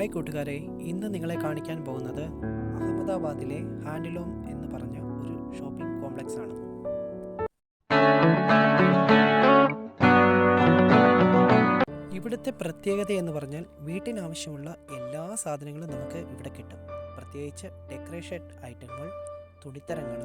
Hi കൂട്ടുകാരെ, ഇന്ന് നിങ്ങളെ കാണിക്കാൻ പോകുന്നത് അഹമ്മദാബാദിലെ ഹാൻഡ്ലൂം എന്ന് പറഞ്ഞ ഒരു ഷോപ്പിംഗ് കോംപ്ലക്സ് ആണ്. ഇവിടുത്തെ പ്രത്യേകത എന്ന് പറഞ്ഞാൽ വീട്ടിനാവശ്യമുള്ള എല്ലാ സാധനങ്ങളും നമുക്ക് ഇവിടെ കിട്ടും. പ്രത്യേകിച്ച് ഡെക്കറേഷൻ ഐറ്റങ്ങൾ, തുണിത്തരങ്ങൾ,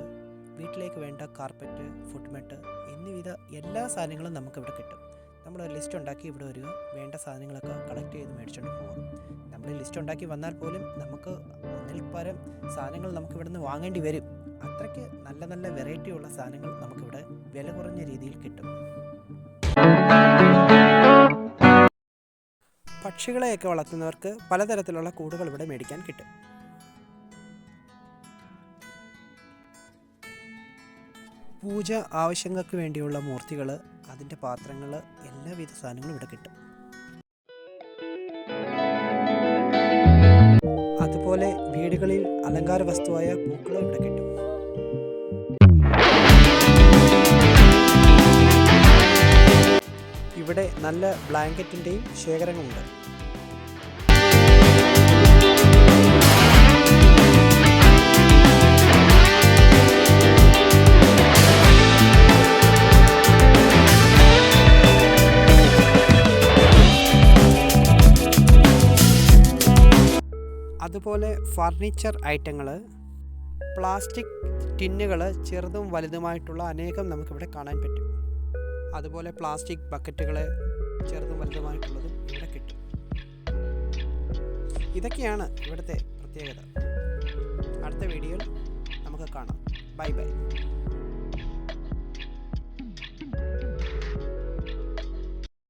വീട്ടിലേക്ക് വേണ്ട കാർപ്പറ്റ്, ഫുഡ് മാറ്റ് എന്നിവിധ എല്ലാ സാധനങ്ങളും നമുക്കിവിടെ കിട്ടും. നമ്മൾ ലിസ്റ്റ് ഉണ്ടാക്കി ഇവിടെ വരിക, വേണ്ട സാധനങ്ങളൊക്കെ കളക്ട് ചെയ്ത് മേടിച്ചുകൊണ്ട് പോകും. നമ്മൾ ലിസ്റ്റ് ഉണ്ടാക്കി വന്നാൽ പോലും നമുക്ക് ഒന്നിൽ പരം സാധനങ്ങൾ നമുക്ക് ഇവിടുന്ന് വാങ്ങേണ്ടി വരും. അത്രയ്ക്ക് നല്ല നല്ല വെറൈറ്റി ഉള്ള സാധനങ്ങൾ നമുക്കിവിടെ വില കുറഞ്ഞ രീതിയിൽ കിട്ടും. പക്ഷികളെയൊക്കെ വളർത്തുന്നവർക്ക് പലതരത്തിലുള്ള കൂടുകൾ ഇവിടെ മേടിക്കാൻ കിട്ടും. പൂജ ആവശ്യങ്ങൾക്ക് വേണ്ടിയുള്ള മൂർത്തികൾ, അതിൻ്റെ പാത്രങ്ങൾ, എല്ലാവിധ സാധനങ്ങളും ഇവിടെ കിട്ടും. അതുപോലെ വീടുകളിൽ അലങ്കാര വസ്തുവായ പൂക്കളും ഇവിടെ കിട്ടും. ഇവിടെ നല്ല ബ്ലാങ്കറ്റിൻ്റെയും ശേഖരങ്ങളുണ്ട്. അതുപോലെ ഫർണിച്ചർ ഐറ്റങ്ങൾ, പ്ലാസ്റ്റിക് ടിന്നുകൾ, ചെറുതും വലുതുമായിട്ടുള്ള അനേകം നമുക്കിവിടെ കാണാൻ പറ്റും. അതുപോലെ പ്ലാസ്റ്റിക് ബക്കറ്റുകൾ, ചെറുതും വലുതുമായിട്ടുള്ളതും ഇവിടെ കിട്ടും. ഇതൊക്കെയാണ് ഇവിടുത്തെ പ്രത്യേകത. അടുത്ത വീഡിയോയിൽ നമുക്ക് കാണാം. Bye bye.